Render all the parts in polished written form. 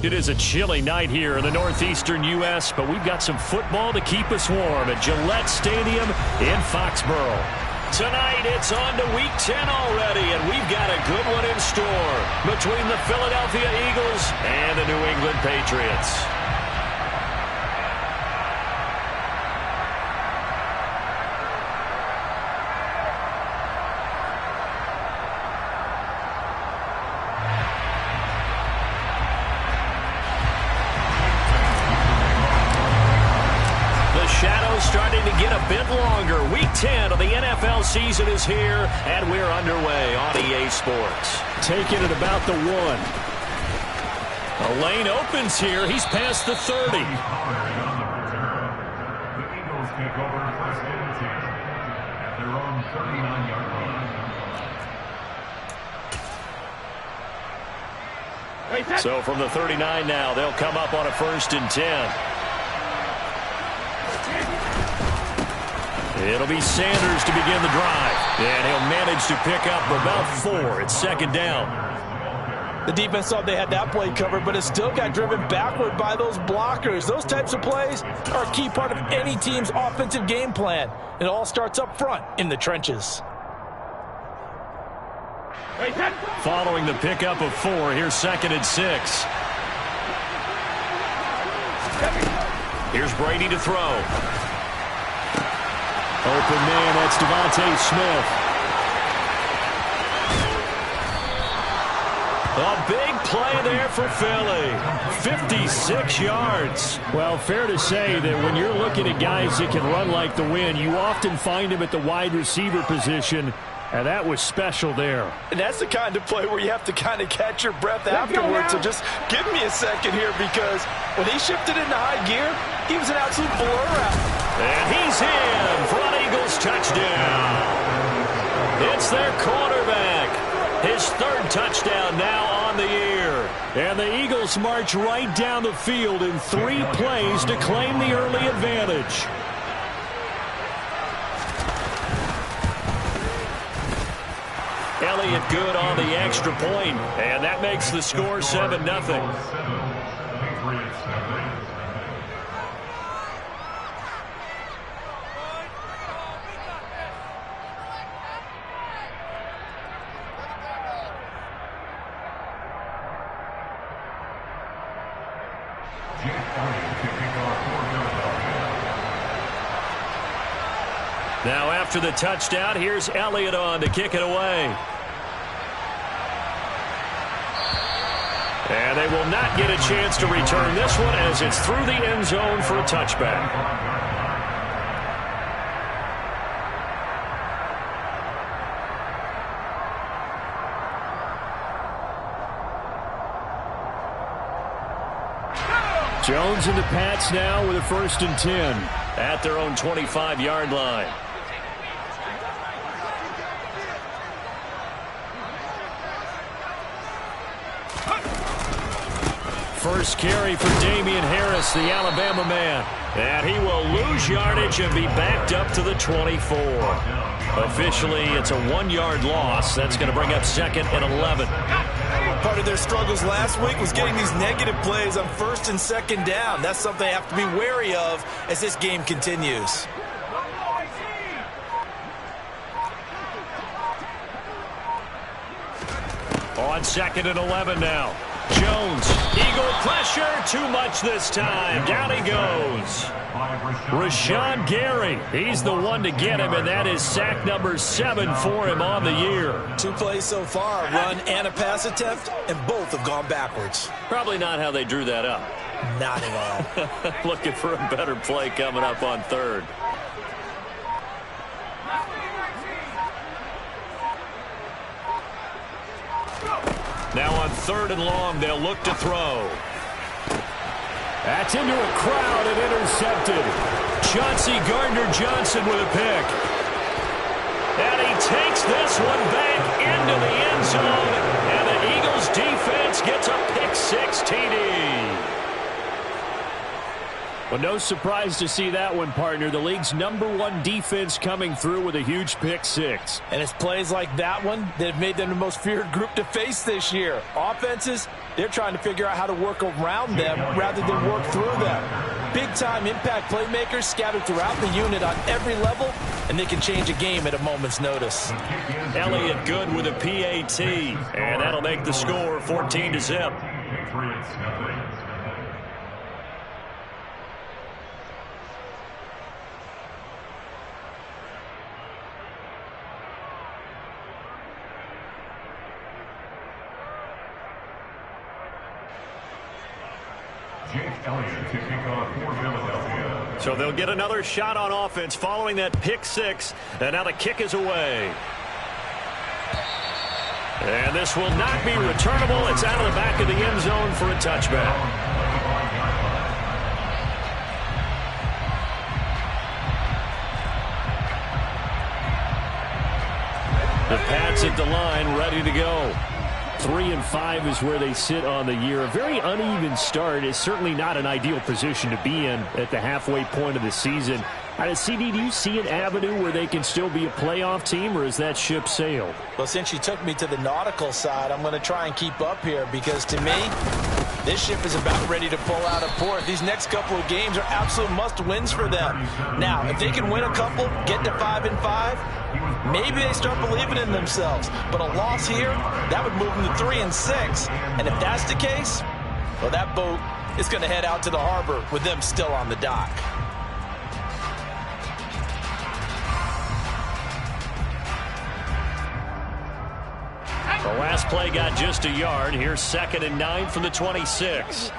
It is a chilly night here in the northeastern U.S., but we've got some football to keep us warm at Gillette Stadium in Foxborough. Tonight, it's on to Week 10 already, and we've got a good one in store between the Philadelphia Eagles and the New England Patriots. Starting to get a bit longer. Week 10 of the NFL season is here, and we're underway on EA Sports. Taking it about the 1. A lane opens here. He's past the 30. The Eagles take over first and 10 at their own 39-yard line. So from the 39 now, they'll come up on a 1st and 10. It'll be Sanders to begin the drive. And he'll manage to pick up about 4. It's 2nd down. The defense thought they had that play covered, but it still got driven backward by those blockers. Those types of plays are a key part of any team's offensive game plan. It all starts up front in the trenches. Following the pickup of 4, here's 2nd and 6. Here's Brady to throw. Open man, that's Devontae Smith. A big play there for Philly. 56 yards. Well, fair to say that when you're looking at guys that can run like the wind, you often find them at the wide receiver position, and that was special there. And that's the kind of play where you have to kind of catch your breath afterwards. So just give me a second here, because when he shifted into high gear, he was an absolute blur out. And he's in for an Eagles touchdown. It's their quarterback. His 3rd touchdown now on the year. And the Eagles march right down the field in 3 plays to claim the early advantage. Elliott good on the extra point, and that makes the score 7-0. Now after the touchdown, here's Elliott on to kick it away. And they will not get a chance to return this one as it's through the end zone for a touchback. Jones and the Pats now with a 1st and 10. At their own 25-yard line. First carry for Damian Harris, the Alabama man. And he will lose yardage and be backed up to the 24. Officially, it's a 1-yard loss. That's going to bring up 2nd and 11. Part of their struggles last week was getting these negative plays on 1st and 2nd down. That's something they have to be wary of as this game continues. On 2nd and 11 now. Jones, Eagle pressure, too much this time. Down he goes. Rashawn Gary, he's the one to get him, and that is sack number 7 for him on the year. 2 plays so far, run and a pass attempt, and both have gone backwards. Probably not how they drew that up. Not at all. Looking for a better play coming up on 3rd. Now on 3rd and long, they'll look to throw. That's into a crowd and intercepted. Chauncey Gardner-Johnson with a pick. And he takes this one back into the end zone. And the Eagles defense gets a pick-6 TD. Well, no surprise to see that one, partner. The league's #1 defense coming through with a huge pick-6. And it's plays like that one that have made them the most feared group to face this year. Offenses They're trying to figure out how to work around them rather than work through them. Big-time impact playmakers scattered throughout the unit on every level, and they can change a game at a moment's notice. Elliott good with a PAT, and that'll make the score 14-0. Jake Elliott to kick off for Philadelphia. So they'll get another shot on offense following that pick six, and now the kick is away. And this will not be returnable. It's out of the back of the end zone for a touchback. The Pats at the line, ready to go. 3-5 is where they sit on the year. A very uneven start is certainly not an ideal position to be in at the halfway point of the season. CD, do you see an avenue where they can still be a playoff team, or is that ship sailed? Well, since you took me to the nautical side, I'm going to try and keep up here because, to me, this ship is about ready to pull out of port. These next couple of games are absolute must-wins for them. Now, if they can win a couple, get to 5-5, maybe they start believing in themselves. But a loss here, that would move them to 3-6. And if that's the case, well, that boat is going to head out to the harbor with them still on the dock. The last play got just a yard. Here's 2nd and 9 from the 26.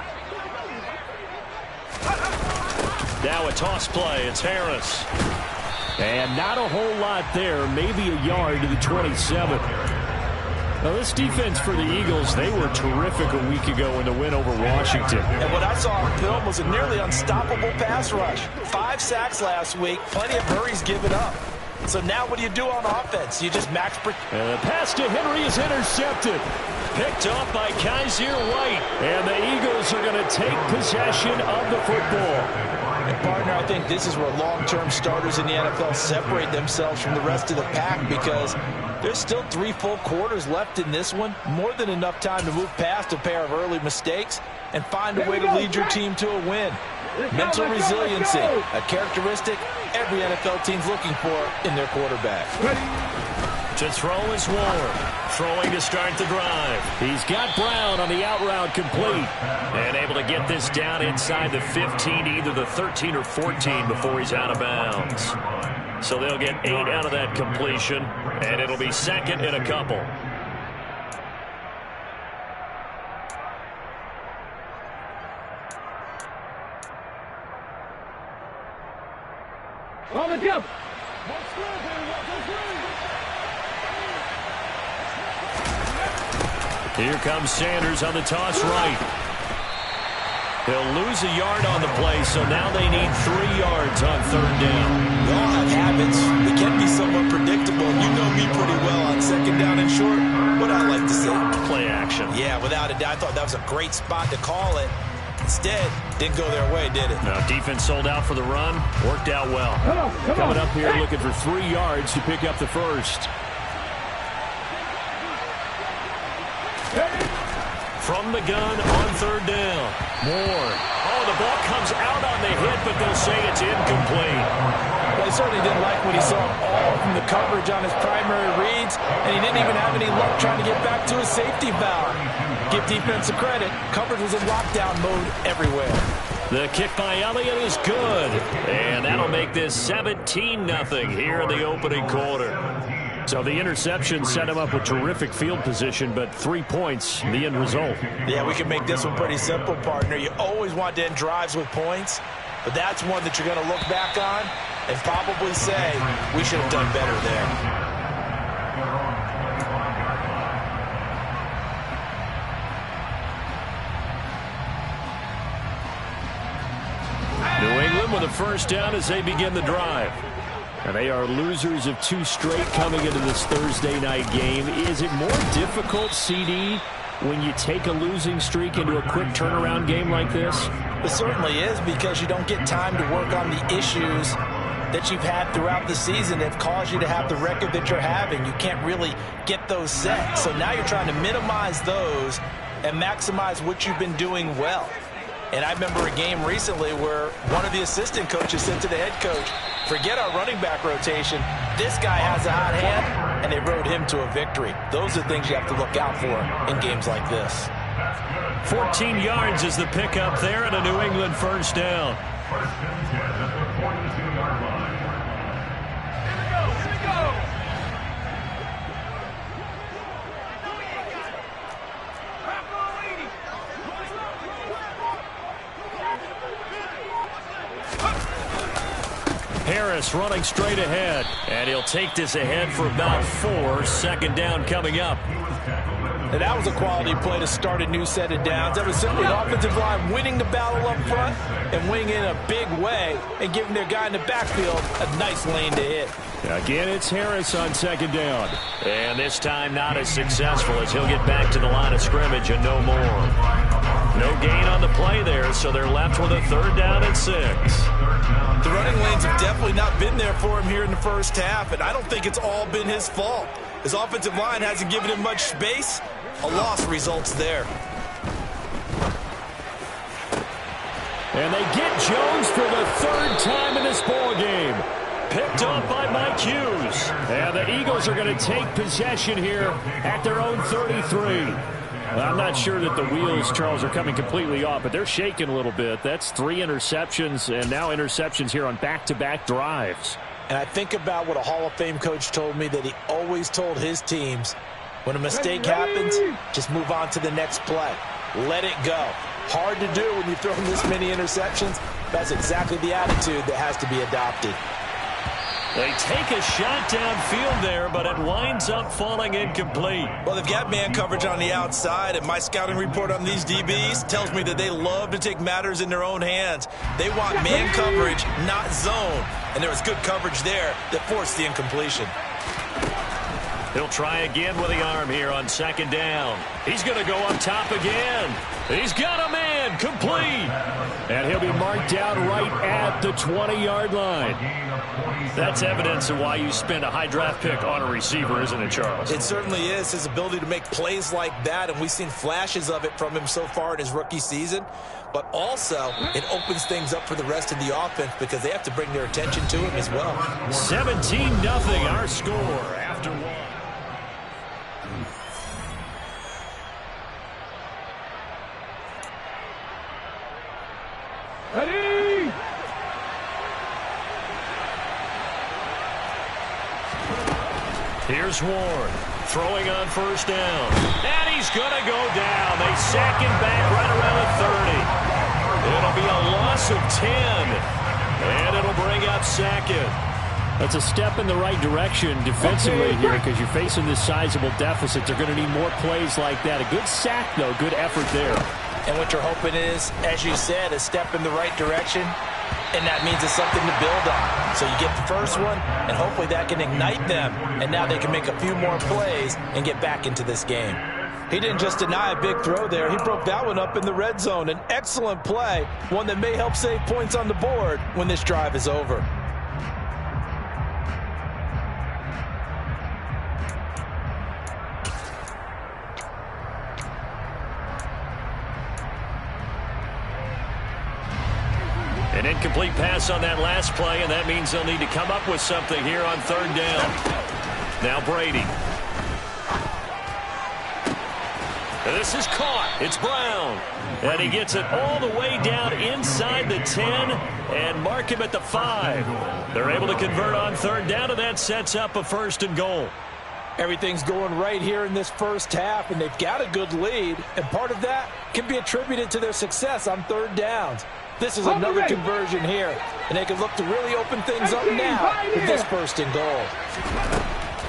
Now a toss play. It's Harris. And not a whole lot there. Maybe a yard to the 27. Now, this defense for the Eagles, they were terrific a week ago in the win over Washington. And what I saw on film was a nearly unstoppable pass rush. 5 sacks last week. Plenty of hurries given up. So now what do you do on offense? You just max... And the pass to Henry is intercepted. Picked off by Kaiser White. And the Eagles are going to take possession of the football. And partner, I think this is where long-term starters in the NFL separate themselves from the rest of the pack because there's still 3 full quarters left in this one. More than enough time to move past a pair of early mistakes and find a way to lead your team to a win. Mental resiliency, a characteristic every NFL team's looking for in their quarterback. To throw is Warren. Throwing to start the drive. He's got Brown on the out route complete. And able to get this down inside the 15, either the 13 or 14 before he's out of bounds. So they'll get 8 out of that completion, and it'll be 2nd and a couple. On the jump. Here comes Sanders on the toss right. He'll lose a yard on the play, so now they need 3 yards on 3rd down. We all have habits. We can be somewhat predictable. You know me pretty well on 2nd down and short. What I like to say? Play action. Yeah, without a doubt. I thought that was a great spot to call it. Instead, didn't go their way, did it? No, defense sold out for the run. Worked out well. Coming up here looking for 3 yards to pick up the first. From the gun on 3rd down. Moore. Oh, the ball comes out on the hit, but they'll say it's incomplete. Well, he certainly didn't like what he saw all from the coverage on his primary reads, and he didn't even have any luck trying to get back to his safety valve. Give defensive credit. Coverage was in lockdown mode everywhere. The kick by Elliott is good, and that'll make this 17-0 here in the opening quarter. So the interception set him up with terrific field position, but 3 points, the end result. Yeah, we can make this one pretty simple, partner. You always want to end drives with points, but that's one that you're going to look back on and probably say, we should have done better there. New England with a first down as they begin the drive. And they are losers of 2 straight coming into this Thursday night game. Is it more difficult, CD, when you take a losing streak into a quick turnaround game like this? It certainly is, because you don't get time to work on the issues that you've had throughout the season that have caused you to have the record that you're having. You can't really get those set. So now you're trying to minimize those and maximize what you've been doing well. And I remember a game recently where one of the assistant coaches said to the head coach, forget our running back rotation. This guy has a hot hand, and they rode him to a victory. Those are things you have to look out for in games like this. 14 yards is the pickup there and a New England first down. First and 10 at the 42-yard line. Here we go. Harris running straight ahead, and he'll take this ahead for about 4. Second down coming up. And that was a quality play to start a new set of downs. That was simply an offensive line winning the battle up front and winning in a big way and giving their guy in the backfield a nice lane to hit. Again, it's Harris on second down. And this time not as successful as he'll get back to the line of scrimmage and no more. No gain on the play there, so they're left with a 3rd down and 6. The running lanes have definitely not been there for him here in the first half, and I don't think it's all been his fault. His offensive line hasn't given him much space. A loss results there. And they get Jones for the 3rd time in this ball game. Picked up by Mike Hughes. And the Eagles are going to take possession here at their own 33. I'm not sure that the wheels, Charles, are coming completely off, but they're shaking a little bit. That's 3 interceptions, and now interceptions here on back-to-back drives. And I think about what a Hall of Fame coach told me, that he always told his teams, when a mistake happens, just move on to the next play. Let it go. Hard to do when you throw this many interceptions. That's exactly the attitude that has to be adopted. They take a shot downfield there, but it winds up falling incomplete. Well, they've got man coverage on the outside, and my scouting report on these DBs tells me that they love to take matters in their own hands. They want man coverage, not zone. And there was good coverage there that forced the incompletion. He'll try again with the arm here on second down. He's going to go up top again. He's got a man, complete. And he'll be marked down right at the 20-yard line. That's evidence of why you spend a high draft pick on a receiver, isn't it, Charles? It certainly is. His ability to make plays like that, and we've seen flashes of it from him so far in his rookie season. But also, it opens things up for the rest of the offense because they have to bring their attention to him as well. 17-0, our score after 1. Ready? Here's Ward, throwing on first down. And he's going to go down. They sack him back right around the 30. It'll be a loss of 10. And it'll bring up Sackett. That's a step in the right direction defensively here because you're facing this sizable deficit. They're going to need more plays like that. A good sack, though. Good effort there. And what you're hoping is, as you said, a step in the right direction, and that means it's something to build on. So you get the first one, and hopefully that can ignite them, and now they can make a few more plays and get back into this game. He didn't just deny a big throw there. He broke that one up in the red zone. An excellent play, one that may help save points on the board when this drive is over. An incomplete pass on that last play, and that means they'll need to come up with something here on 3rd down. Now Brady. And this is caught. It's Brown. And he gets it all the way down inside the 10 and mark him at the 5. They're able to convert on 3rd down, and that sets up a 1st and goal. Everything's going right here in this first half, and they've got a good lead, and part of that can be attributed to their success on 3rd downs. This is another conversion here, and they can look to really open things up now with this 1st and goal.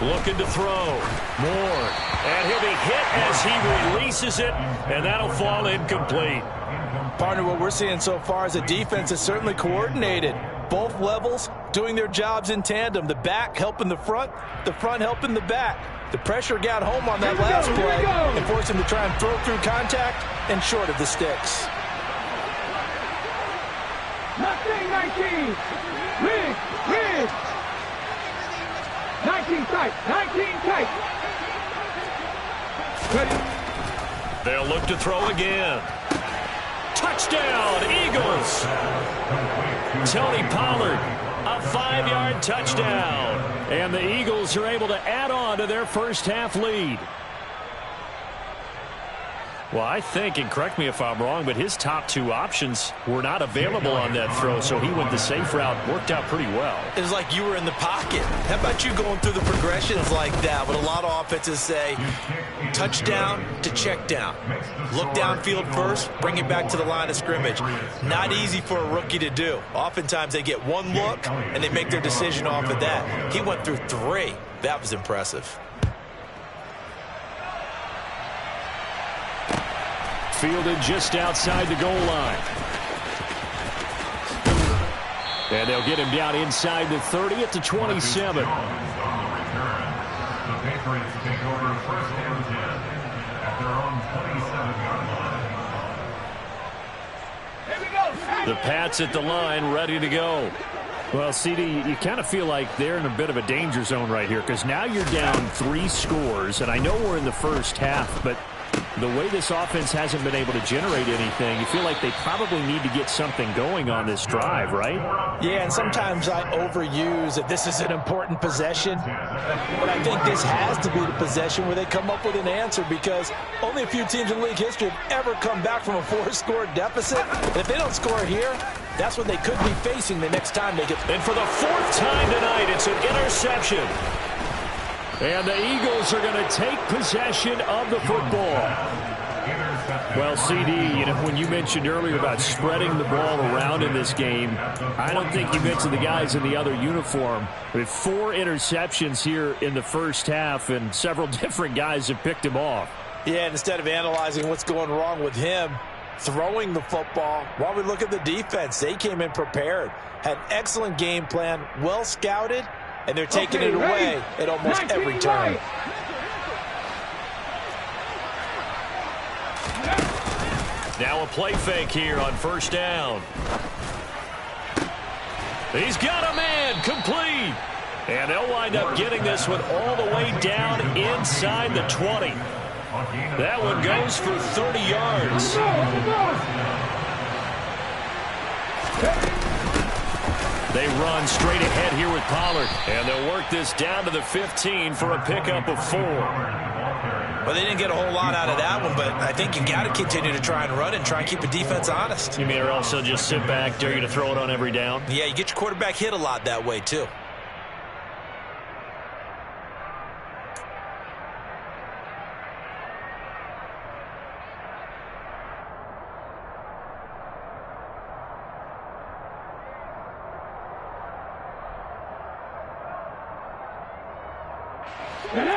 Looking to throw. Moore. And he'll be hit as he releases it, and that'll fall incomplete. Partner, what we're seeing so far is a defense is certainly coordinated. Both levels doing their jobs in tandem. The back helping the front helping the back. The pressure got home on that last play and forced him to try and throw through contact and short of the sticks. 19. Rig. 19 tight. 19 tight. Ready. They'll look to throw again. Touchdown, Eagles! Tony Pollard, a 5-yard touchdown. And the Eagles are able to add on to their first half lead. Well, I think, and correct me if I'm wrong, but his top 2 options were not available on that throw, so he went the safe route. Worked out pretty well. It was like you were in the pocket. How about you going through the progressions like that? What a lot of offenses say, touchdown to check down. Look downfield first, bring it back to the line of scrimmage. Not easy for a rookie to do. Oftentimes they get one look, and they make their decision off of that. He went through 3. That was impressive. Fielded just outside the goal line. And they'll get him down inside the 30 at the 27. The Patriots take over first and 10 at their own 27-yard line. The Pats at the line, ready to go. Well, CD, you kind of feel like they're in a bit of a danger zone right here because now you're down 3 scores, and I know we're in the first half, but the way this offense hasn't been able to generate anything, you feel like they probably need to get something going on this drive, right? Yeah, and sometimes I overuse that this is an important possession. But I think this has to be the possession where they come up with an answer because only a few teams in league history have ever come back from a 4-score deficit. And if they don't score here, that's what they could be facing the next time they get. And for the 4th time tonight, it's an interception. And the Eagles are going to take possession of the football. Well, CD, you know, when you mentioned earlier about spreading the ball around in this game, I don't think you mentioned the guys in the other uniform. With 4 interceptions here in the first half, and several different guys have picked him off. Yeah, instead of analyzing what's going wrong with him, throwing the football, while we look at the defense, they came in prepared, had an excellent game plan, well scouted, and they're taking it away at almost every turn. Now a play fake here on first down. He's got a man, complete. And they'll wind up getting this one all the way down inside the 20. That one goes for 30 yards. They run straight ahead here with Pollard. And they'll work this down to the 15 for a pickup of 4. Well, they didn't get a whole lot out of that one, but I think you got to continue to try and run and try and keep the defense honest. You mean or also just sit back, dare you to throw it on every down? Yeah, you get your quarterback hit a lot that way, too.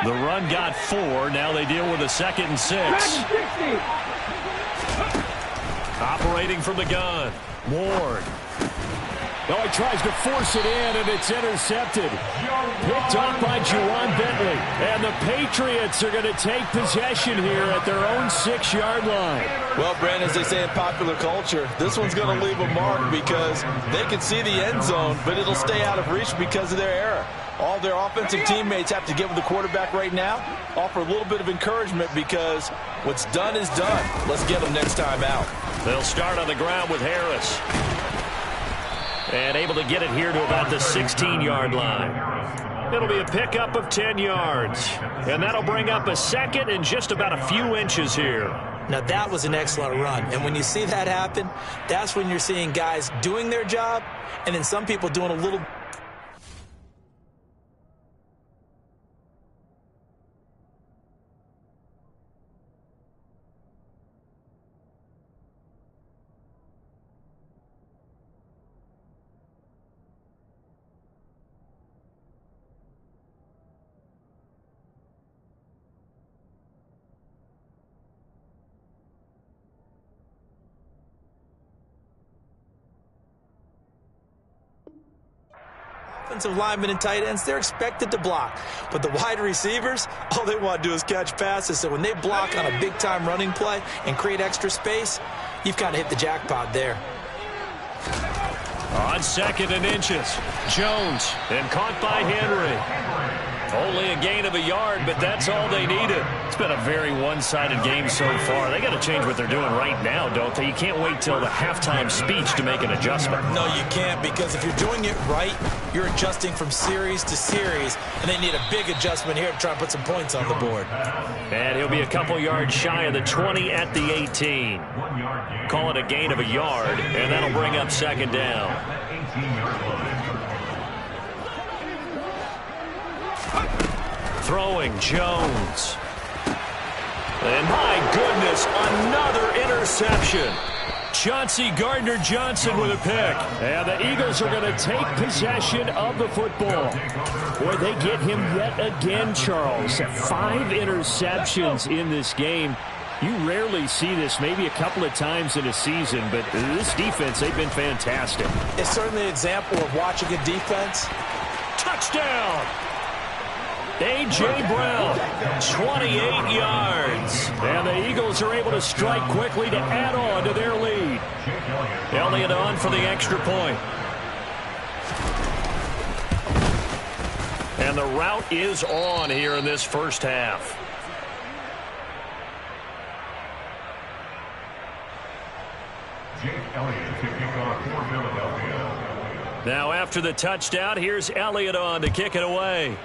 The run got 4. Now they deal with a 2nd and 6. Operating from the gun. Ward. Oh, he tries to force it in, and it's intercepted. Picked off by Juwan Bentley. And the Patriots are going to take possession here at their own 6-yard line. Well, Brandon, as they say in popular culture, this one's going to leave a mark because they can see the end zone, but it'll stay out of reach because of their error. All their offensive teammates have to get with the quarterback right now, offer a little bit of encouragement because what's done is done. Let's get them next time out. They'll start on the ground with Harris. And able to get it here to about the 16-yard line. It'll be a pickup of 10 yards. And that'll bring up a 2nd and just about a few inches here. Now, that was an excellent run. And when you see that happen, that's when you're seeing guys doing their job and then some people doing a little. Offensive linemen and tight ends, they're expected to block. But the wide receivers, all they want to do is catch passes. So when they block on a big-time running play and create extra space, you've kind of hit the jackpot there. On 2nd and inches, Jones, and caught by Henry. Only a gain of a yard, but that's all they needed. It's been a very one-sided game so far. They got to change what they're doing right now, don't they? You can't wait till the halftime speech to make an adjustment. No, you can't, because if you're doing it right, you're adjusting from series to series, and they need a big adjustment here to try and put some points on the board. And he'll be a couple yards shy of the 20 at the 18. Call it a gain of a yard, and that'll bring up second down. Throwing Jones. And my goodness, another interception. Chauncey Gardner-Johnson with a pick. And the Eagles are going to take possession of the football. Boy, they get him yet again, Charles. 5 interceptions in this game. You rarely see this, maybe a couple of times in a season, but this defense, they've been fantastic. It's certainly an example of watching a defense. Touchdown! A.J. Brown, 28 yards. And the Eagles are able to strike quickly to add on to their lead. Elliott on for the extra point. And the route is on here in this first half. Jake Elliott to kick off for Philadelphia. Now after the touchdown, here's Elliott on to kick it away.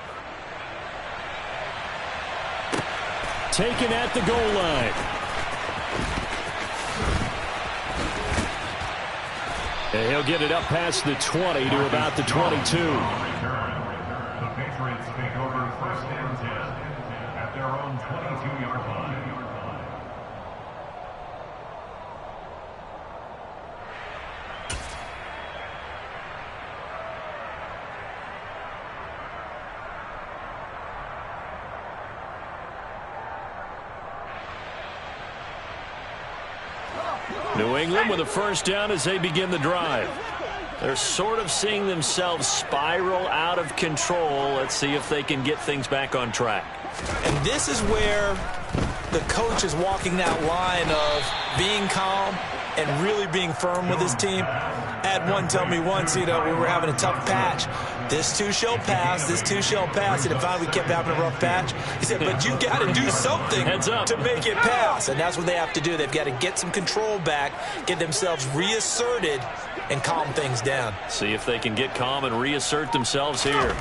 Taken at the goal line. And he'll get it up past the 20 to about the 22. The Patriots take over first and 10 at their own 22-yard line. New England with a first down as they begin the drive. They're sort of seeing themselves spiral out of control. Let's see if they can get things back on track. And this is where the coach is walking that line of being calm and really being firm with his team. I had one tell me once, we were having a tough patch. This too shall pass, this too shall pass. And finally we kept having a rough patch. He said, but you got to do something to make it pass. And that's what they have to do. They've got to get some control back, get themselves reasserted, and calm things down. See if they can get calm and reassert themselves here.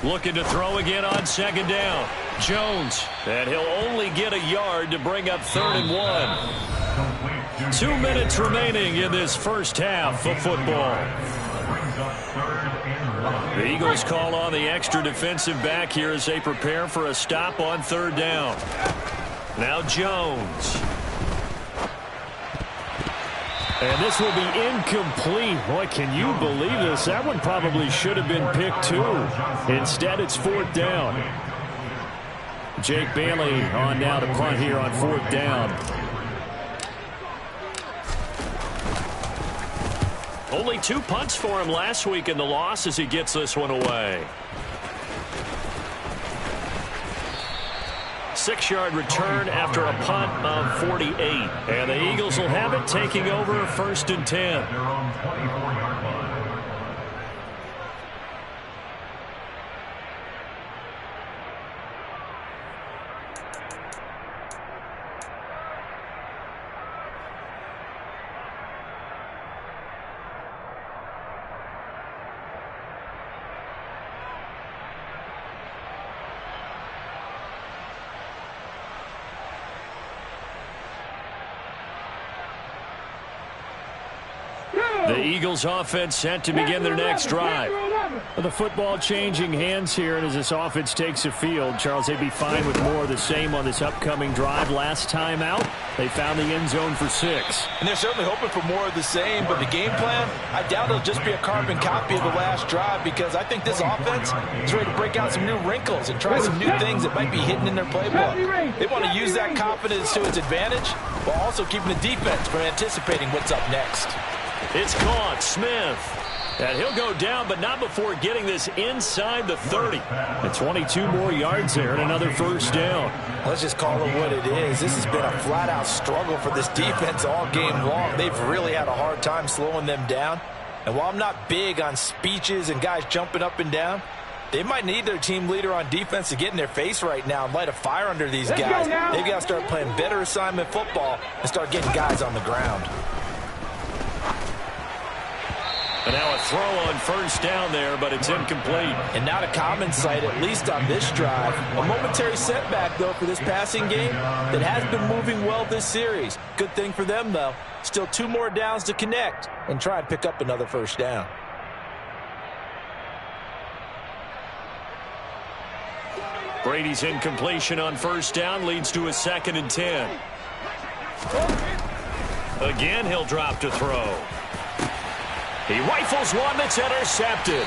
Looking to throw again on second down. Jones. And he'll only get a yard to bring up 3rd and 1. 2 minutes remaining in this first half of football. The Eagles call on the extra defensive back here as they prepare for a stop on 3rd down. Now Jones. And this will be incomplete. Boy, can you believe this? That one probably should have been picked too. Instead, it's 4th down. Jake Bailey on now to punt here on 4th down. Only 2 punts for him last week in the loss as he gets this one away. 6-yard return after a punt of 48. And the Eagles will have it, taking over 1st and 10. Their own 24-yard line. The Eagles offense set to begin their next drive. Well, the football changing hands here, and as this offense takes the field, Charles, they'd be fine with more of the same on this upcoming drive. Last time out, they found the end zone for 6. And they're certainly hoping for more of the same, but the game plan, I doubt it'll just be a carbon copy of the last drive, because I think this offense is ready to break out some new wrinkles and try some new things that might be hidden in their playbook. They want to use that confidence to its advantage while also keeping the defense from anticipating what's up next. It's caught. Smith. And he'll go down, but not before getting this inside the 30. And 22 more yards there and another first down. Let's just call it what it is. This has been a flat-out struggle for this defense all game long. They've really had a hard time slowing them down. And while I'm not big on speeches and guys jumping up and down, They might need their team leader on defense to get in their face right now and light a fire under these guys. They've got to start playing better assignment football and start getting guys on the ground. And now a throw on first down there, but it's incomplete. And not a common sight, at least on this drive. A momentary setback, though, for this passing game that has been moving well this series. Good thing for them, though. Still 2 more downs to connect and try and pick up another first down. Brady's incompletion on first down leads to a 2nd and 10. Again, he'll drop to throw. He rifles one that's intercepted.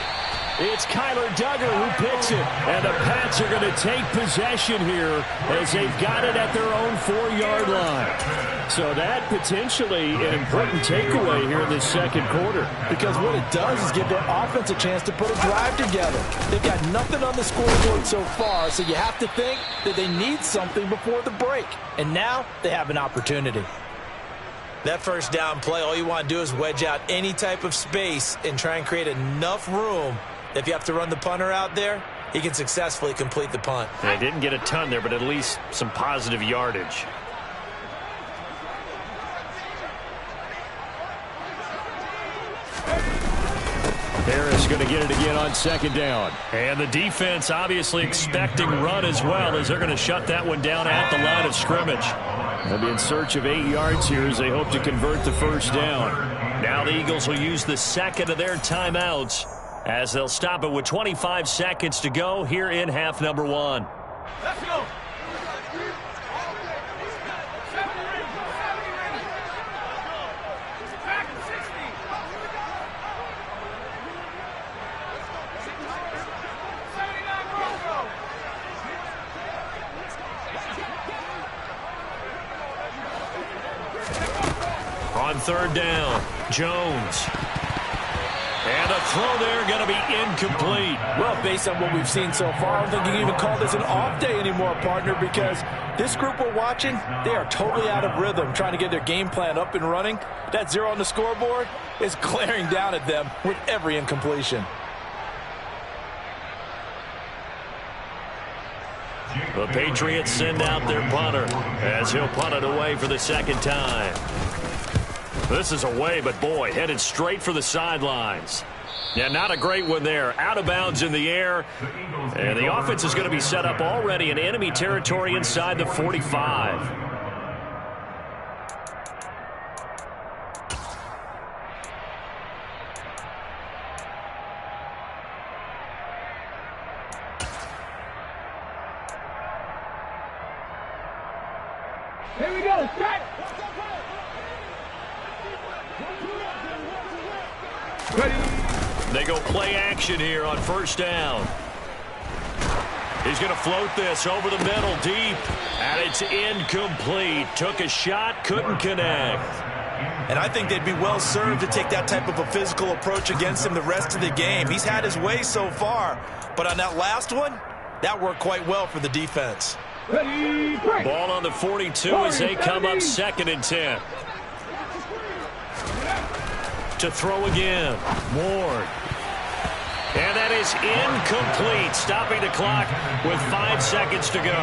It's Kyler Duggar who picks it. And the Pats are going to take possession here as they've got it at their own 4-yard line. So that potentially an important takeaway here in this second quarter. Because what it does is give their offense a chance to put a drive together. They've got nothing on the scoreboard so far, so you have to think that they need something before the break. And now they have an opportunity. That first down play, all you want to do is wedge out any type of space and try and create enough room. If you have to run the punter out there, he can successfully complete the punt. They didn't get a ton there, but at least some positive yardage. Harris going to get it again on 2nd down. And the defense obviously expecting run as well, as they're going to shut that one down at the line of scrimmage. They'll be in search of 8 yards here as they hope to convert the first down. Now the Eagles will use the second of their timeouts as they'll stop it with 25 seconds to go here in half number 1. Let's go. On 3rd down, Jones. And a throw there going to be incomplete. Well, based on what we've seen so far, I don't think you can even call this an off day anymore, partner, because this group we're watching, they are totally out of rhythm, trying to get their game plan up and running. That 0 on the scoreboard is glaring down at them with every incompletion. The Patriots send out their punter as he'll punt it away for the 2nd time. This is away, but boy, headed straight for the sidelines. Yeah, not a great one there. Out of bounds in the air. And the offense is going to be set up already in enemy territory inside the 45. Here we go. Set. They go play action here on first down. He's going to float this over the middle deep, and it's incomplete. Took a shot, couldn't connect. And I think they'd be well served to take that type of a physical approach against him the rest of the game. He's had his way so far, but on that last one, that worked quite well for the defense. Ready, break. Ball on the 42 as they come up 2nd and 10. To throw again, Ward. And that is incomplete, stopping the clock with 5 seconds to go.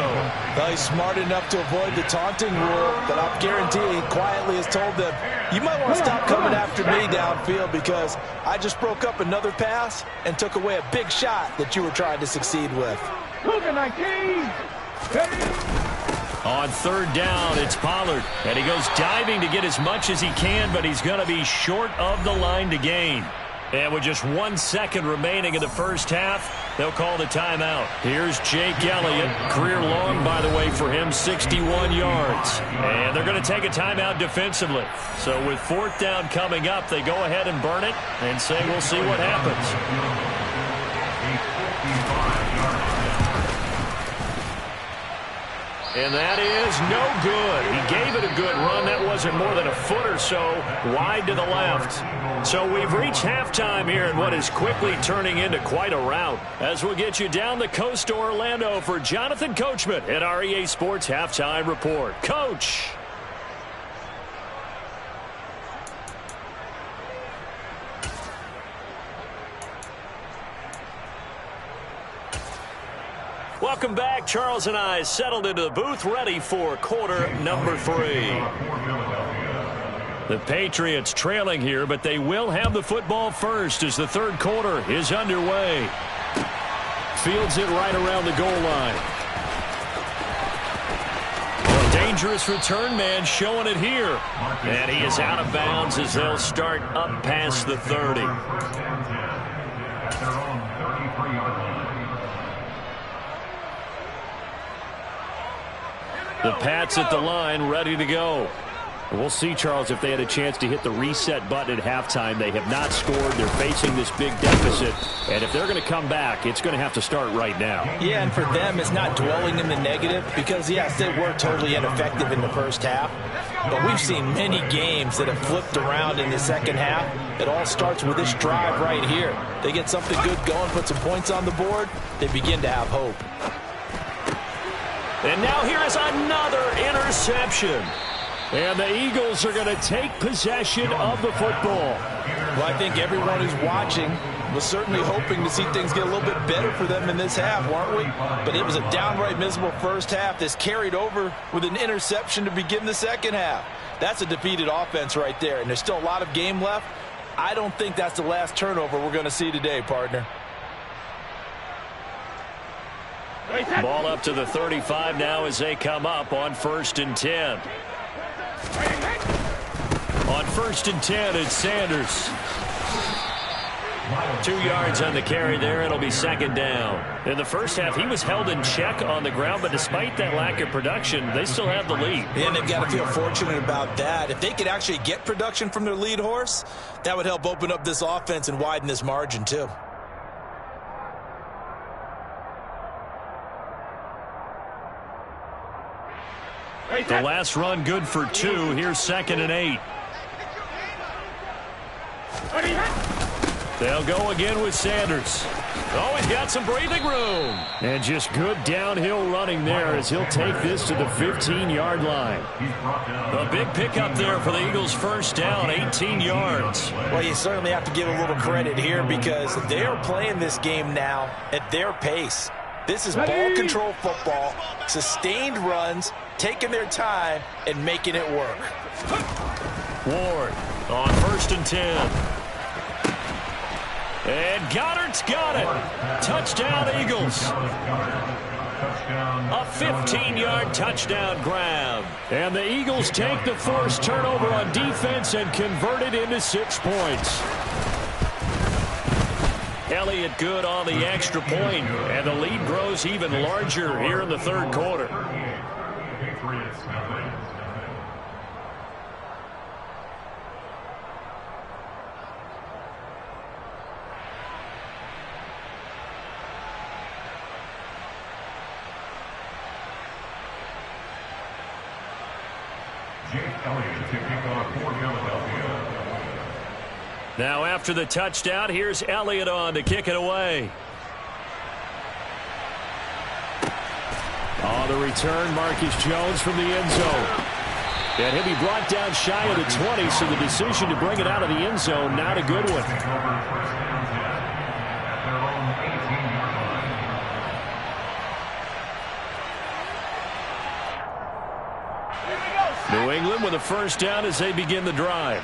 Well, he's smart enough to avoid the taunting rule, but I'll guarantee he quietly has told them, you might want to stop coming after me downfield because I just broke up another pass and took away a big shot that you were trying to succeed with. Look at 19. Ready. On 3rd down, it's Pollard, and he goes diving to get as much as he can, but he's going to be short of the line to gain. And with just 1 second remaining in the first half, they'll call the timeout. Here's Jake Elliott, career long, by the way, for him, 61 yards. And they're going to take a timeout defensively. So with 4th down coming up, they go ahead and burn it and say we'll see what happens. And that is no good. He gave it a good run. That wasn't more than a foot or so wide to the left. So we've reached halftime here in what is quickly turning into quite a rout. As we'll get you down the coast to Orlando for Jonathan Coachman at our EA Sports Halftime Report. Coach. Welcome back. Charles and I settled into the booth, ready for quarter number 3. The Patriots trailing here, but they will have the football first as the third quarter is underway. Fields it right around the goal line. A dangerous return man showing it here. And he is out of bounds as they'll start up past the 30. The Pats at the line, ready to go. We'll see, Charles, if they had a chance to hit the reset button at halftime. They have not scored. They're facing this big deficit. And if they're going to come back, it's going to have to start right now. Yeah, and for them, it's not dwelling in the negative because, yes, they were totally ineffective in the first half. But we've seen many games that have flipped around in the second half. It all starts with this drive right here. They get something good going, put some points on the board, they begin to have hope. And now here is another interception. And the Eagles are going to take possession of the football. Well, I think everyone who's watching was certainly hoping to see things get a little bit better for them in this half, weren't we? But it was a downright miserable first half that's carried over with an interception to begin the second half. That's a defeated offense right there, and there's still a lot of game left. I don't think that's the last turnover we're going to see today, partner. Ball up to the 35 now as they come up on 1st and 10. On 1st and 10, it's Sanders. 2 yards on the carry there. It'll be 2nd down. In the first half, he was held in check on the ground, but despite that lack of production, they still have the lead. And they've got to feel fortunate about that. If they could actually get production from their lead horse, that would help open up this offense and widen this margin, too. The last run good for 2. Here's 2nd and 8. They'll go again with Sanders. Oh, he's got some breathing room. And just good downhill running there as he'll take this to the 15-yard line. A big pickup there for the Eagles' first down, 18 yards. Well, you certainly have to give a little credit here because they are playing this game now at their pace. This is ball control football, sustained runs, taking their time, and making it work. Ward on 1st and 10. And Goddard's got it. Touchdown, Eagles. A 15-yard touchdown grab. And the Eagles take the forced turnover on defense and convert it into 6 points. Elliott good on the extra point, and the lead grows even larger here in the third quarter. Jake Elliott to kick off for Philadelphia. Now after the touchdown, here's Elliott on to kick it away. On the return, Marcus Jones from the end zone. And he'll be brought down shy of the 20, so the decision to bring it out of the end zone, not a good one. New England with a first down as they begin the drive.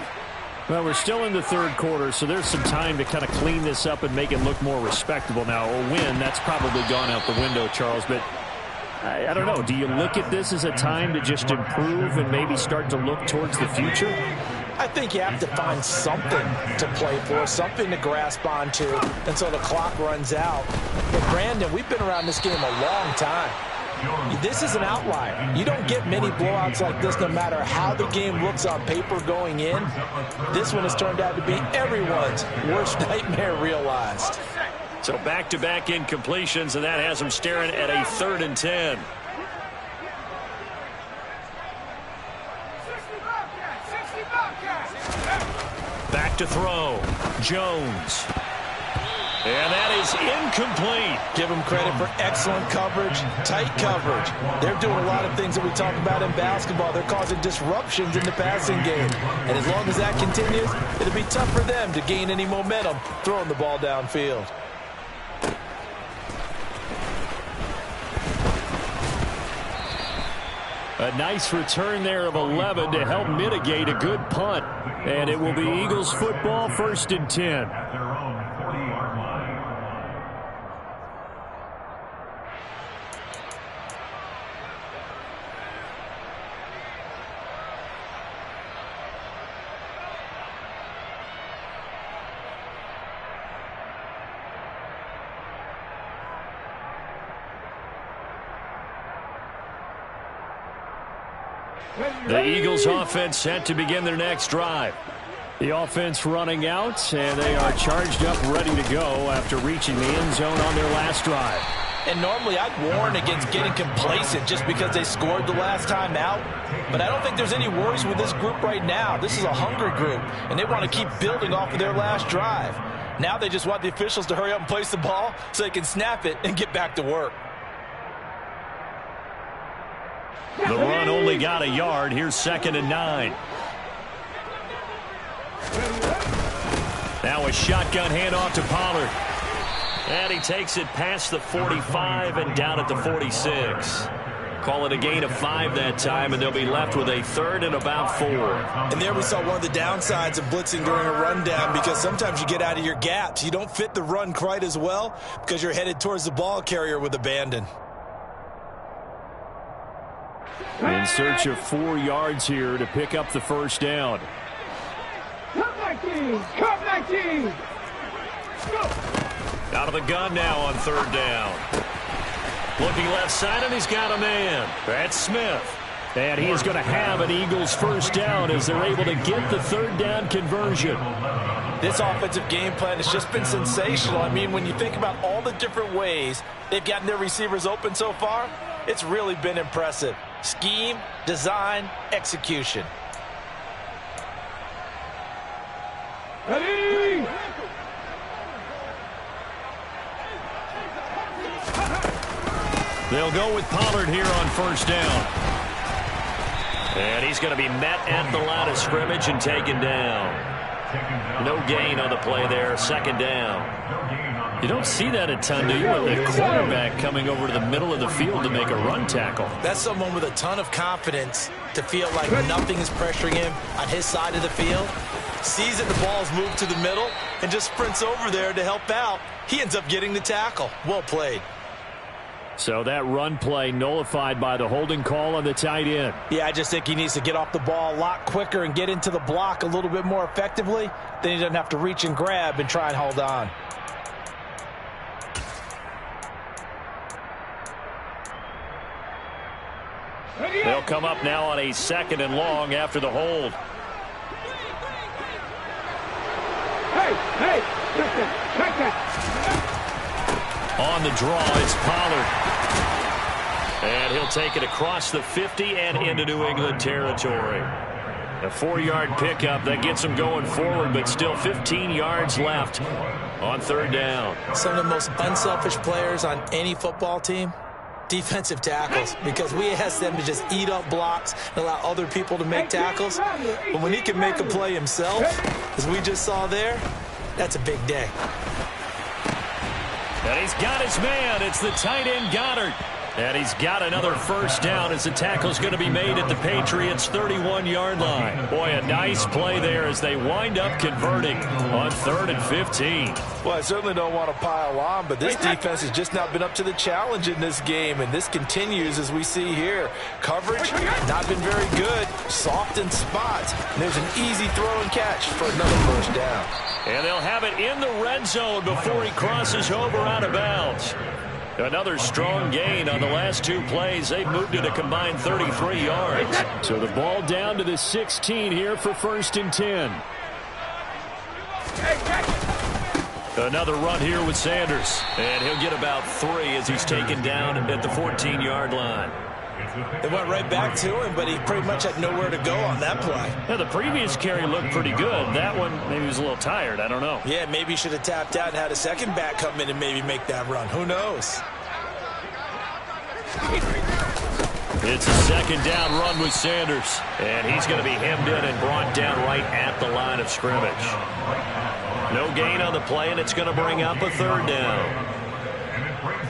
Well, we're still in the third quarter, so there's some time to kind of clean this up and make it look more respectable now. A win, that's probably gone out the window, Charles, but I don't know. Do you look at this as a time to just improve and maybe start to look towards the future? I think you have to find something to play for, something to grasp onto until the clock runs out. But, Brandon, we've been around this game a long time. This is an outlier. You don't get many blowouts like this no matter how the game looks on paper going in. This one has turned out to be everyone's worst nightmare realized. So back-to-back incompletions, and that has them staring at a 3rd and 10. Back to throw. Jones. And that is incomplete. Give them credit for excellent coverage, tight coverage. They're doing a lot of things that we talk about in basketball. They're causing disruptions in the passing game. And as long as that continues, it'll be tough for them to gain any momentum throwing the ball downfield. A nice return there of 11 to help mitigate a good punt. And it will be Eagles football, 1st and 10. At their own 40-yard line. The Eagles offense set to begin their next drive. The offense running out, and they are charged up, ready to go after reaching the end zone on their last drive. And normally I'd warn against getting complacent just because they scored the last time out. But I don't think there's any worries with this group right now. This is a hungry group, and they want to keep building off of their last drive. Now they just want the officials to hurry up and place the ball so they can snap it and get back to work. The run only got a yard. Here's 2nd and 9. Now a shotgun handoff to Pollard. And he takes it past the 45 and down at the 46. Call it a gain of 5 that time, and they'll be left with a 3rd and about 4. And there we saw one of the downsides of blitzing during a rundown, because sometimes you get out of your gaps. You don't fit the run quite as well because you're headed towards the ball carrier with abandon. In search of 4 yards here to pick up the 1st down. Come 19! Come 19! Go! Out of the gun now on 3rd down. Looking left side, and he's got a man. That's Smith. And he is going to have an Eagles 1st down as they're able to get the 3rd down conversion. This offensive game plan has just been sensational. I mean, when you think about all the different ways they've gotten their receivers open so far, it's really been impressive. Scheme, design, execution. Ready! They'll go with Pollard here on 1st down. And he's going to be met at the line of scrimmage and taken down. No gain on the play there. 2nd down. You don't see that a ton, do you? With the quarterback coming over to the middle of the field to make a run tackle. That's someone with a ton of confidence to feel like nothing is pressuring him on his side of the field. Sees that the ball's moved to the middle and just sprints over there to help out. He ends up getting the tackle. Well played. So that run play nullified by the holding call on the tight end. Yeah, I just think he needs to get off the ball a lot quicker and get into the block a little bit more effectively. Then he doesn't have to reach and grab and try and hold on. They'll come up now on a 2nd and long after the hold. Hey, check that. On the draw, it's Pollard. And he'll take it across the 50 and into New England territory. A 4-yard pickup that gets him going forward, but still 15 yards left on 3rd down. Some of the most unselfish players on any football team, defensive tackles, because we ask them to just eat up blocks and allow other people to make tackles. But when he can make a play himself, as we just saw there, that's a big day. And he's got his man. It's the tight end Goddard. And he's got another 1st down as the tackle's going to be made at the Patriots' 31-yard line. Boy, a nice play there as they wind up converting on 3rd and 15. Well, I certainly don't want to pile on, but this defense has just not been up to the challenge in this game, and this continues as we see here. Coverage, not been very good, soft in spots. And there's an easy throw and catch for another 1st down. And they'll have it in the red zone before he crosses over out of bounds. Another strong gain on the last 2 plays. They've moved it a combined 33 yards. So the ball down to the 16 here for 1st and 10. Another run here with Sanders. And he'll get about 3 as he's taken down at the 14-yard line. They went right back to him, but he pretty much had nowhere to go on that play. Yeah, the previous carry looked pretty good. That one, maybe he was a little tired. I don't know. Yeah, maybe he should have tapped out and had a second back come in and maybe make that run. Who knows? It's a 2nd down run with Sanders. And he's going to be hemmed in and brought down right at the line of scrimmage. No gain on the play, and it's going to bring up a 3rd down.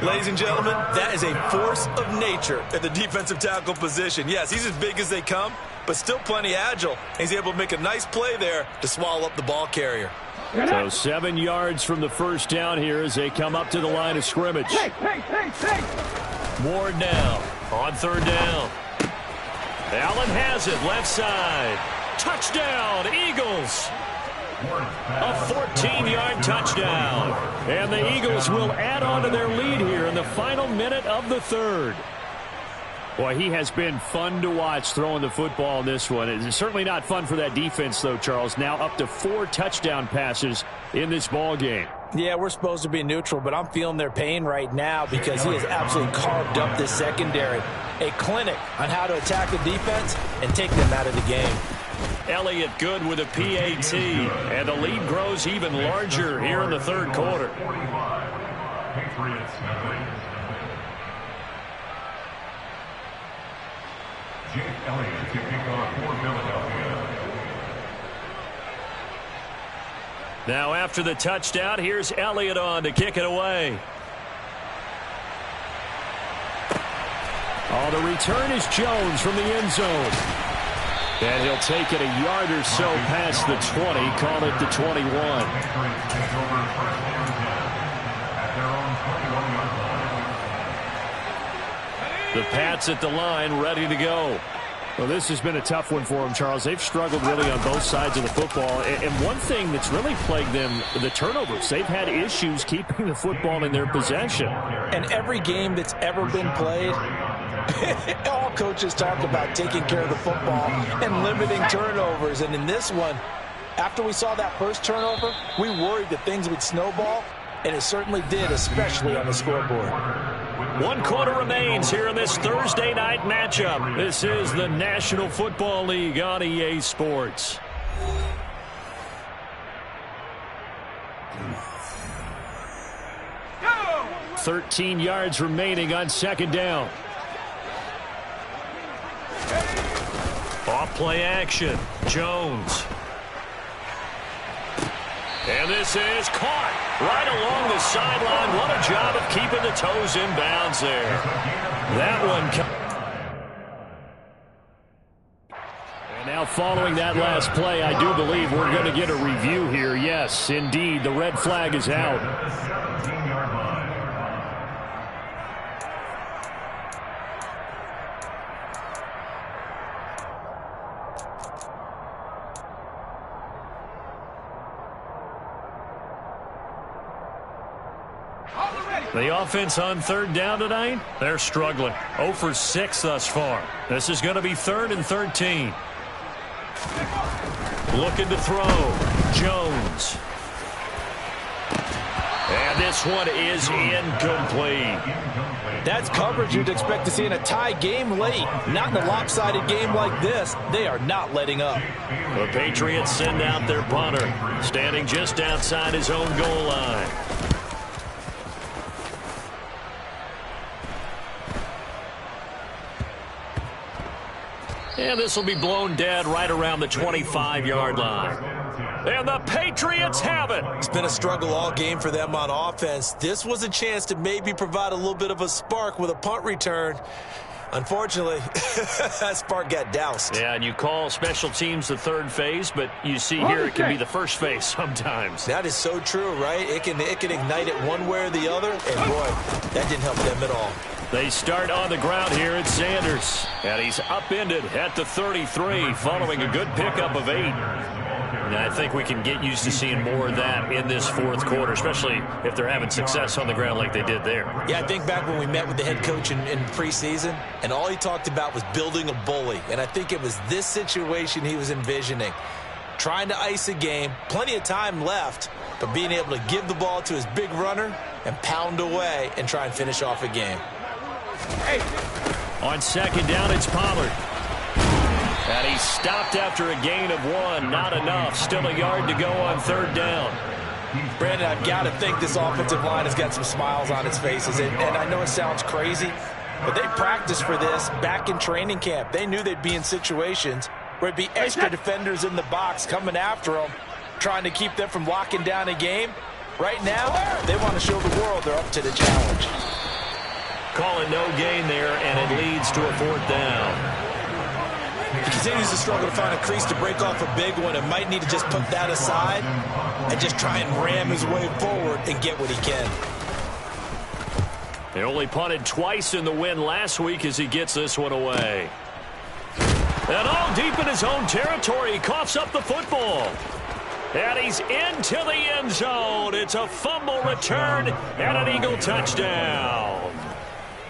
Ladies and gentlemen, that is a force of nature at the defensive tackle position. Yes, he's as big as they come, but still plenty agile. He's able to make a nice play there to swallow up the ball carrier. So 7 yards from the first down here as they come up to the line of scrimmage. Ward now on third down. Allen has it, left side. Touchdown, Eagles. A 14-yard touchdown. And the Eagles will add on to their lead here in the final minute of the third. Boy, he has been fun to watch throwing the football in this one. It's certainly not fun for that defense, though, Charles. Now up to 4 touchdown passes in this ball game. Yeah, we're supposed to be neutral, but I'm feeling their pain right now because he has absolutely carved up this secondary. A clinic on how to attack the defense and take them out of the game. Elliott good with a PAT, and the lead grows even larger here in the third quarter. Patriots. Jake Elliott to kick off for Philadelphia. Now after the touchdown, here's Elliott on to kick it away. Oh, the return is Jones from the end zone. And he'll take it a yard or so past the 20, call it the 21. Patriots take over first and 10 at their own 21-yard line. The Pats at the line, ready to go. Well, this has been a tough one for them, Charles. They've struggled really on both sides of the football. And one thing that's really plagued them, the turnovers. They've had issues keeping the football in their possession. And every game that's ever been played, all coaches talk about taking care of the football and limiting turnovers. And in this one, after we saw that first turnover, we worried that things would snowball, and it certainly did, especially on the scoreboard. 1 quarter remains here in this Thursday night matchup. This is the National Football League on EA Sports. Go! 13 yards remaining on second down. Off play action. Jones. And this is caught right along the sideline. What a job of keeping the toes in bounds there. That one. And now following that last play, I do believe we're going to get a review here. Yes, indeed, the red flag is out. 17-yard line. The offense on third down tonight, they're struggling. 0 for 6 thus far. This is going to be 3rd and 13. Looking to throw. Jones. And this one is incomplete. That's coverage you'd expect to see in a tie game late. Not in a lopsided game like this. They are not letting up. The Patriots send out their punter, standing just outside his own goal line. And this will be blown dead right around the 25-yard line. And the Patriots have it. It's been a struggle all game for them on offense. This was a chance to maybe provide a little bit of a spark with a punt return. Unfortunately, that spark got doused. Yeah, and you call special teams the third phase, but you see here it can be the first phase sometimes. That is so true, right? It can ignite it one way or the other, and boy, that didn't help them at all. They start on the ground here at Sanders, and he's upended at the 33 following a good pickup of 8. And I think we can get used to seeing more of that in this fourth quarter, especially if they're having success on the ground like they did there. Yeah, I think back when we met with the head coach in preseason, and all he talked about was building a bully. And I think it was this situation he was envisioning. Trying to ice a game, plenty of time left, but being able to give the ball to his big runner and pound away and try and finish off a game. Hey. On second down, it's Pollard. And he stopped after a gain of 1. Not enough. Still a yard to go on third down. Brandon, I've got to think this offensive line has got some smiles on its faces. And I know it sounds crazy, but they practiced for this back in training camp. They knew they'd be in situations where it'd be extra defenders in the box coming after them, trying to keep them from locking down a game. Right now, they want to show the world they're up to the challenge. Calling no gain there, and it leads to a 4th down. He continues to struggle to find a crease to break off a big one and might need to just put that aside and just try and ram his way forward and get what he can. He only punted twice in the win last week as he gets this one away. And all deep in his own territory, he coughs up the football. And he's into the end zone. It's a fumble return and an Eagle touchdown.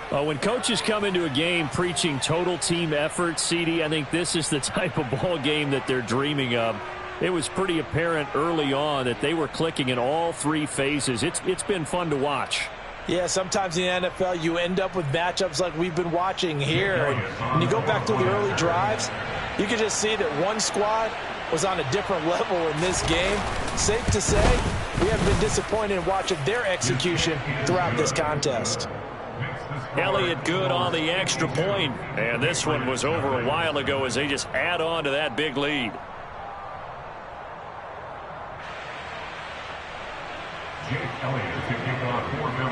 When coaches come into a game preaching total team effort, CD, I think this is the type of ball game that they're dreaming of. It was pretty apparent early on that they were clicking in all 3 phases. It's been fun to watch. Yeah, sometimes in the NFL you end up with matchups like we've been watching here. And when you go back to the early drives, you can just see that one squad was on a different level in this game. Safe to say, we have been disappointed in watching their execution throughout this contest. Elliott good on the extra point. And this one was over a while ago as they just add on to that big lead.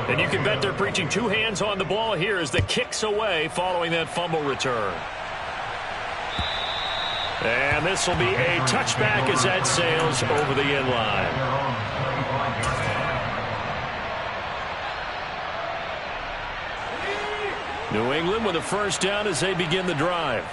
And you can bet they're preaching 2 hands on the ball here as the kick's away following that fumble return. And this will be a touchback as that sails over the end line. New England with a 1st down as they begin the drive.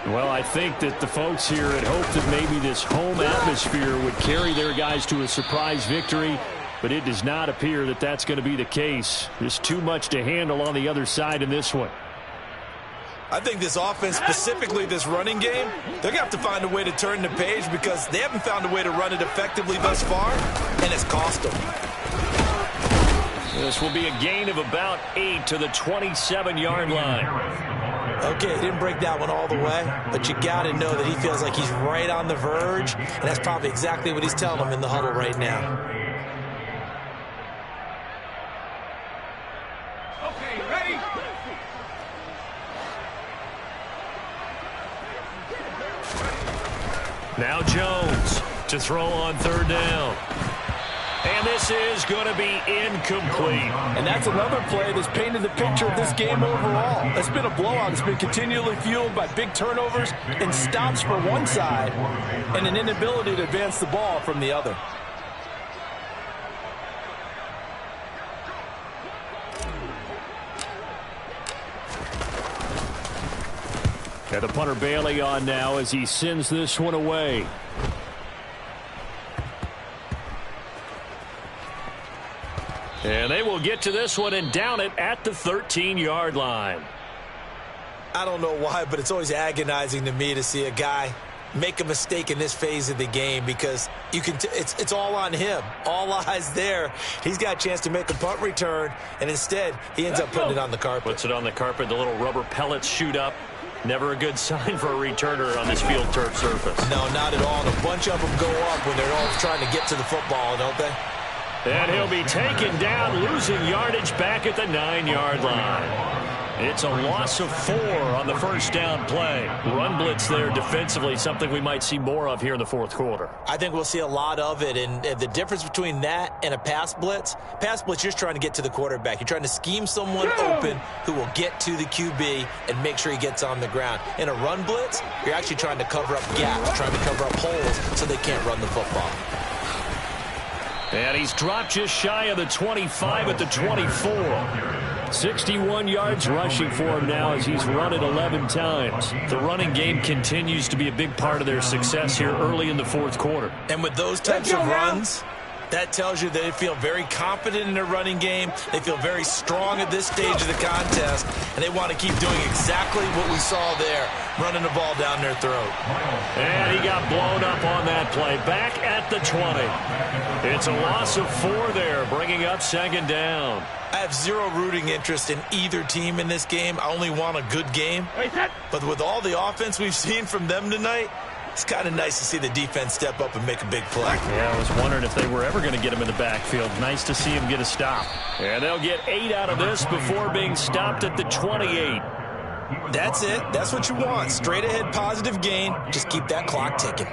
Well, I think that the folks here had hoped that maybe this home atmosphere would carry their guys to a surprise victory, but it does not appear that that's going to be the case. There's too much to handle on the other side in this one. I think this offense, specifically this running game, they're going to have to find a way to turn the page because they haven't found a way to run it effectively thus far, and it's cost them. This will be a gain of about 8 to the 27-yard line. Okay, he didn't break that one all the way, but you got to know that he feels like he's right on the verge, and that's probably exactly what he's telling them in the huddle right now. Okay, ready? Now Jones to throw on 3rd down. And this is going to be incomplete. And that's another play that's painted the picture of this game overall. It's been a blowout. It's been continually fueled by big turnovers and stops for one side and an inability to advance the ball from the other. Got the punter Bailey on now as he sends this one away. And they will get to this one and down it at the 13-yard line. I don't know why, but it's always agonizing to me to see a guy make a mistake in this phase of the game because you can it's all on him. All eyes there. He's got a chance to make a punt return, and instead he ends up putting it on the carpet. Puts it on the carpet. The little rubber pellets shoot up. Never a good sign for a returner on this field turf surface. No, not at all. And a bunch of them go up when they're all trying to get to the football, don't they? And he'll be taken down, losing yardage back at the 9-yard line. It's a loss of 4 on the 1st down play. Run blitz there defensively, something we might see more of here in the 4th quarter. I think we'll see a lot of it, and the difference between that and a pass blitz, you're just trying to get to the quarterback. You're trying to scheme someone open who will get to the QB and make sure he gets on the ground. In a run blitz, you're actually trying to cover up gaps, trying to cover up holes so they can't run the football. And he's dropped just shy of the 25 at the 24. 61 yards rushing for him now as he's run it 11 times. The running game continues to be a big part of their success here early in the 4th quarter. And with those types of runs, that tells you they feel very confident in their running game. They feel very strong at this stage of the contest, and they want to keep doing exactly what we saw there, running the ball down their throat. And he got blown up on that play. Back at the 20. It's a loss of 4 there, bringing up 2nd down. I have zero rooting interest in either team in this game. I only want a good game. But with all the offense we've seen from them tonight, it's kind of nice to see the defense step up and make a big play. Yeah, I was wondering if they were ever going to get him in the backfield. Nice to see him get a stop. And they'll get 8 out of this before being stopped at the 28. That's it. That's what you want. Straight ahead positive gain. Just keep that clock ticking.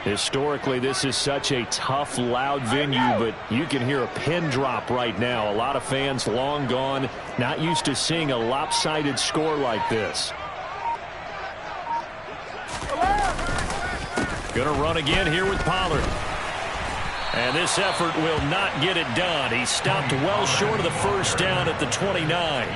Historically, this is such a tough, loud venue, but you can hear a pin drop right now. A lot of fans long gone, not used to seeing a lopsided score like this. Going to run again here with Pollard. And this effort will not get it done. He stopped well short of the first down at the 29.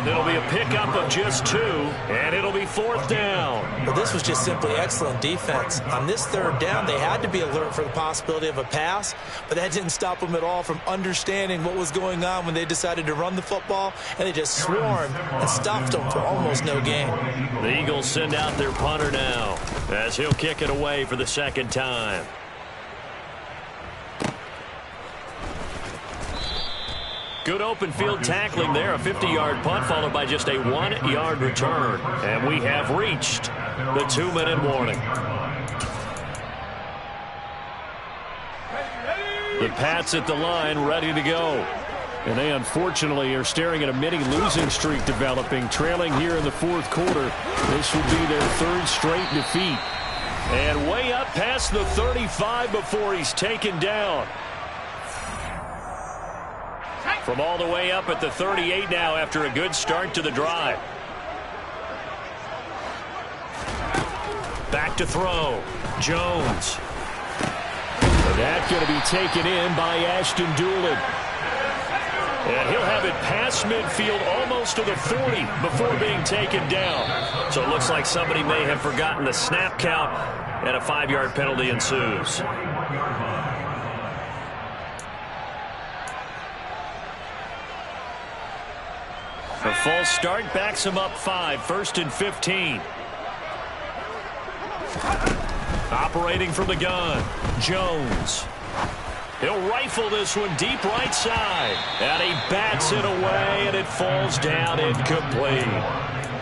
It'll be a pickup of just 2, and it'll be 4th down. Well, this was just simply excellent defense. On this 3rd down, they had to be alert for the possibility of a pass, but that didn't stop them at all from understanding what was going on when they decided to run the football, and they just swarmed and stuffed them for almost no gain. The Eagles send out their punter now as he'll kick it away for the 2nd time. Good open field tackling there. A 50-yard punt followed by just a 1-yard return. And we have reached the 2-minute warning. The Pats at the line ready to go. And they unfortunately are staring at a mini losing streak developing, trailing here in the 4th quarter. This would be their 3rd straight defeat. And way up past the 35 before he's taken down. From all the way up at the 38 now after a good start to the drive. Back to throw. Jones. That's going to be taken in by Ashton Dulin. And he'll have it past midfield almost to the 40 before being taken down. So it looks like somebody may have forgotten the snap count, and a 5-yard penalty ensues. A false start backs him up 5, 1st and 15. Operating from the gun, Jones. He'll rifle this one deep right side. And he bats it away, and it falls down incomplete.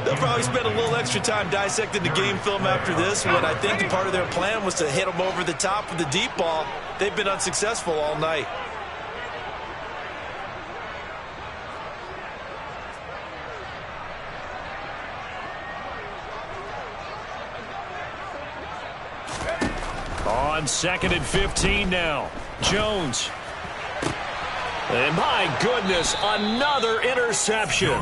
They'll probably spend a little extra time dissecting the game film after this one. I think part of their plan was to hit them over the top with the deep ball. They've been unsuccessful all night. On 2nd and 15 now. Jones. And my goodness, another interception.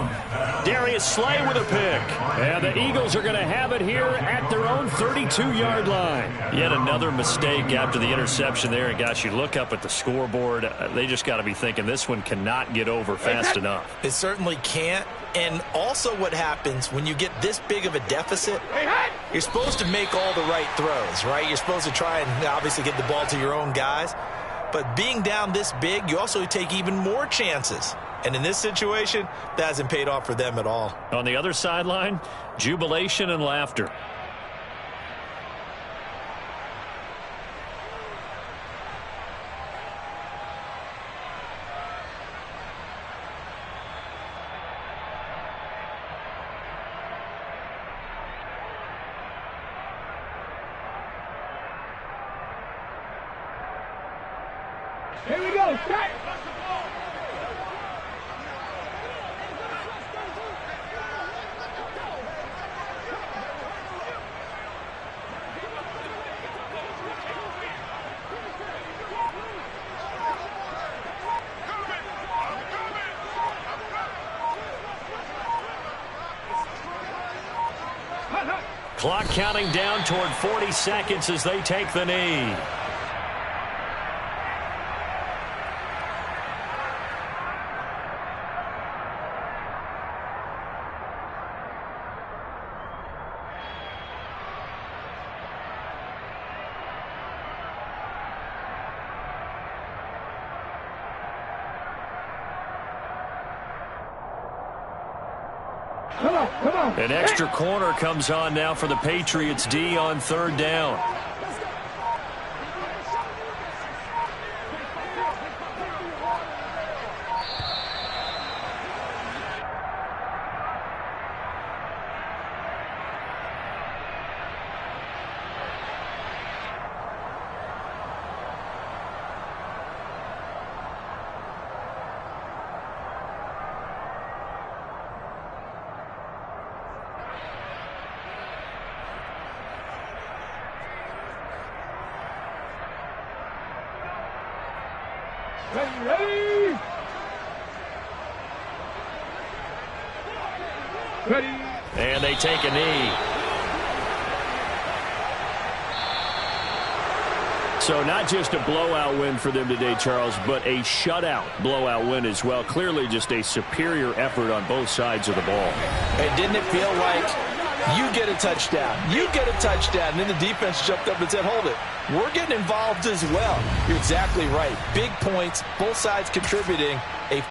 Darius Slay with a pick. And the Eagles are going to have it here at their own 32-yard line. Yet another mistake after the interception there. And gosh, you look up at the scoreboard, they just got to be thinking this one cannot get over fast enough. It certainly can't. And also what happens when you get this big of a deficit, you're supposed to make all the right throws, right? You're supposed to try and obviously get the ball to your own guys. But being down this big, you also take even more chances. And in this situation, that hasn't paid off for them at all. On the other sideline, jubilation and laughter. Here we go, set! Clock counting down toward 40 seconds as they take the knee. Come on. An extra corner comes on now for the Patriots D on 3rd down. Ready. Ready. And they take a knee. So not just a blowout win for them today, Charles, but a shutout blowout win as well. Clearly just a superior effort on both sides of the ball. And didn't it feel like you get a touchdown, you get a touchdown, and then the defense jumped up and said, hold it, we're getting involved as well. You're exactly right. Big points, both sides contributing. A